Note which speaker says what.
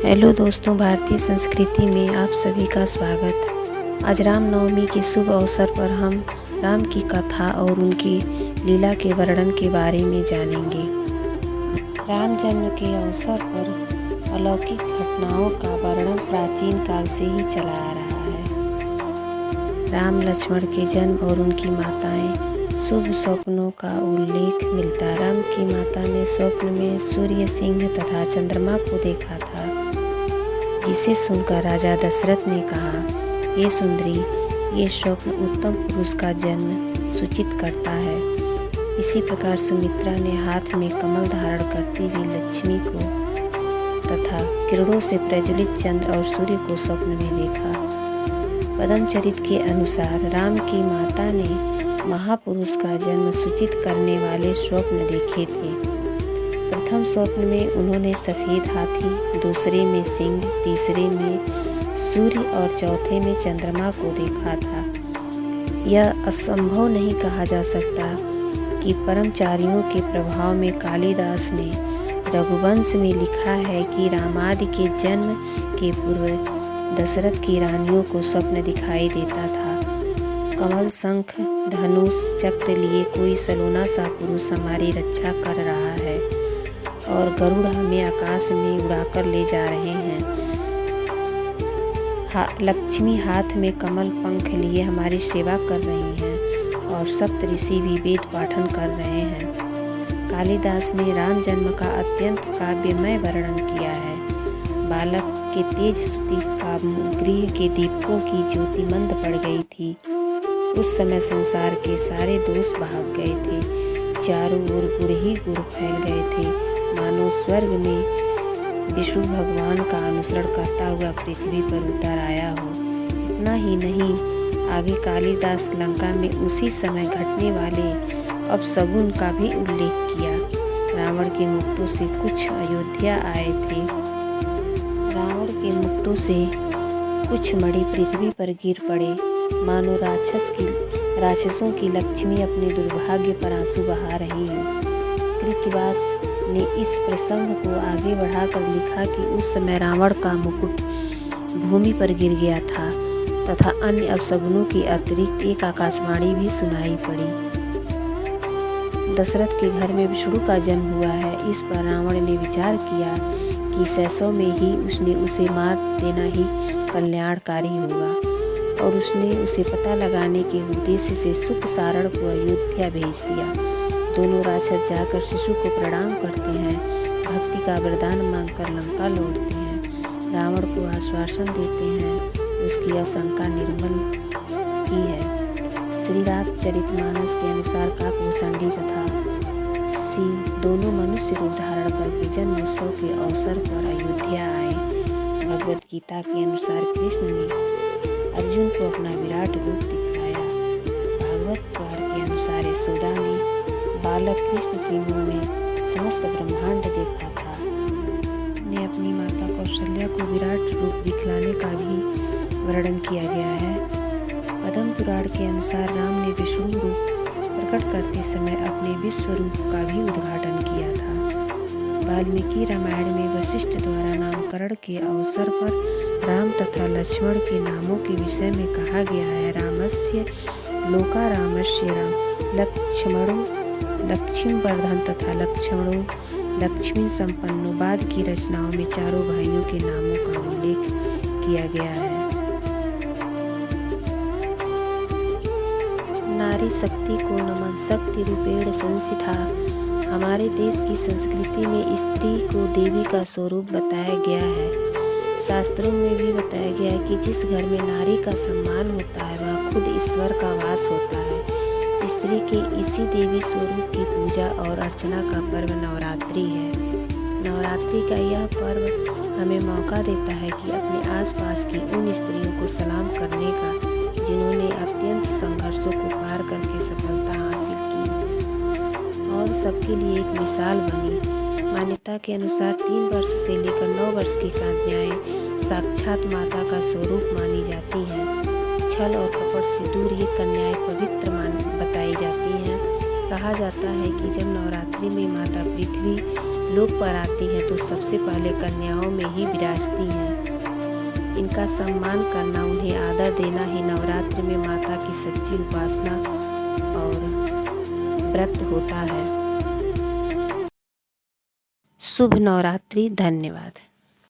Speaker 1: Hello दोस्तों, भारतीय संस्कृति में आप सभी का स्वागत। आज रामनवमी के शुभ अवसर पर हम राम की कथा और उनकी लीला के वर्णन के बारे में जानेंगे। राम जन्म के अवसर पर अलौकिक घटनाओं का वर्णन प्राचीन काल से ही चला आ रहा है। राम लक्ष्मण के जन्म और उनकी माताएं शुभ स्वप्नों का उल्लेख मिलता। राम की माता ने स्वप्न में सूर्य, सिंह तथा चंद्रमा को देखा था, जिसे सुनकर राजा दशरथ ने कहा, हे सुंदरी, ये स्वप्न उत्तम पुरुष का जन्म सूचित करता है। इसी प्रकार सुमित्रा ने हाथ में कमल धारण करती हुई लक्ष्मी को तथा किरणों से प्रज्वलित चंद्र और सूर्य को स्वप्न में देखा। पद्मचरित के अनुसार राम की माता ने महापुरुष का जन्म सूचित करने वाले स्वप्न देखे थे। प्रथम स्वप्न में उन्होंने सफ़ेद हाथी, दूसरे में सिंह, तीसरे में सूर्य और चौथे में चंद्रमा को देखा था। यह असंभव नहीं कहा जा सकता कि परमचारियों के प्रभाव में कालिदास ने रघुवंश में लिखा है कि रामादि के जन्म के पूर्व दशरथ की रानियों को स्वप्न दिखाई देता था। कमल, शंख, धनुष, चक्र लिए कोई सलोना सा पुरुष हमारी रक्षा कर रहा है और गरुड़ हमें आकाश में उड़ाकर ले जा रहे हैं। लक्ष्मी हाथ में कमल पंख लिए हमारी सेवा कर रही हैं और सप्त ऋषि भी वेद पाठन कर रहे हैं। कालिदास ने राम जन्म का अत्यंत काव्यमय वर्णन किया है। बालक के तेज स्तुति का गृह के दीपकों की ज्योति मंद पड़ गई थी। उस समय संसार के सारे दोष भाग गए थे। चारों ओर गुड़ ही गुड़ फैल गए थे, मानो स्वर्ग में विष्णु भगवान का अनुसरण करता हुआ पृथ्वी पर उतर आया हो। इतना ही नहीं, आगे कालिदास लंका में उसी समय घटने वाले अपशगुन का भी उल्लेख किया। रावण के मुक्टों से कुछ अयोध्या आए थे। रावण के मुक्टों से कुछ मणि पृथ्वी पर गिर पड़े, मानो राक्षसों की लक्ष्मी अपने दुर्भाग्य पर आंसू बहा रही हो। कृतिवास ने इस प्रसंग को आगे बढ़ाकर लिखा कि उस समय रावण का मुकुट भूमि पर गिर गया था तथा अन्य अपशगुनों के अतिरिक्त एक आकाशवाणी भी सुनाई पड़ी। दशरथ के घर में विष्णु का जन्म हुआ है। इस पर रावण ने विचार किया कि शैशव में ही उसने उसे मार देना ही कल्याणकारी होगा और उसने उसे पता लगाने के उद्देश्य से सुख सारण को अयोध्या भेज दिया। दोनों राक्षस जाकर शिशु को प्रणाम करते हैं, भक्ति का वरदान मांगकर लंका लौटते हैं, रावण को आश्वासन देते हैं, उसकी आशंका निर्मल की है। श्री रामचरितमानस के अनुसार काकभूषणी तथा शिव दोनों मनुष्य रूप धारण करके जन्म उत्सव के अवसर पर अयोध्या आए। भगवद गीता के अनुसार कृष्ण ने अर्जुन को अपना विराट रूप दिखलाया। भागवत पुराण के अनुसार यशोदा ने बालक कृष्ण के मुंह में समस्त ब्रह्मांड देखा था। ने अपनी माता कौशल्या को विराट रूप दिखलाने का भी वर्णन किया गया है। पद्म पुराण के अनुसार राम ने विष्णु रूप प्रकट करते समय अपने विश्व रूप का भी उद्घाटन किया था। वाल्मीकि रामायण में वशिष्ठ द्वारा नामकरण के अवसर पर राम तथा लक्ष्मण के नामों के विषय में कहा गया है, रामस्य लोका रामस्य राम, लक्ष्मणो लक्ष्मीवर्धन तथा लक्ष्मणो लक्ष्मी संपन्नो। बाद की रचनाओं में चारों भाइयों के नामों का उल्लेख किया गया है। नारी शक्ति को नमन, शक्ति रूपेण संस्थिता। हमारे देश की संस्कृति में स्त्री को देवी का स्वरूप बताया गया है। शास्त्रों में भी बताया गया है कि जिस घर में नारी का सम्मान होता है वहाँ खुद ईश्वर का वास होता है। स्त्री के इसी देवी स्वरूप की पूजा और अर्चना का पर्व नवरात्रि है। नवरात्रि का यह पर्व हमें मौका देता है कि अपने आसपास की उन स्त्रियों को सलाम करने का जिन्होंने अत्यंत संघर्षों को पार करके सफलता हासिल की और सबके लिए एक मिसाल बनी। मान्यता के अनुसार 3 वर्ष से लेकर 9 वर्ष की कन्याएं साक्षात माता का स्वरूप मानी जाती हैं। छल और कपट से दूर ये कन्याएं पवित्र बताई जाती हैं। कहा जाता है कि जब नवरात्रि में माता पृथ्वी लोक पर आती हैं तो सबसे पहले कन्याओं में ही विराजती हैं। इनका सम्मान करना, उन्हें आदर देना ही नवरात्रि में माता की सच्ची उपासना और व्रत होता है। शुभ नवरात्रि। धन्यवाद।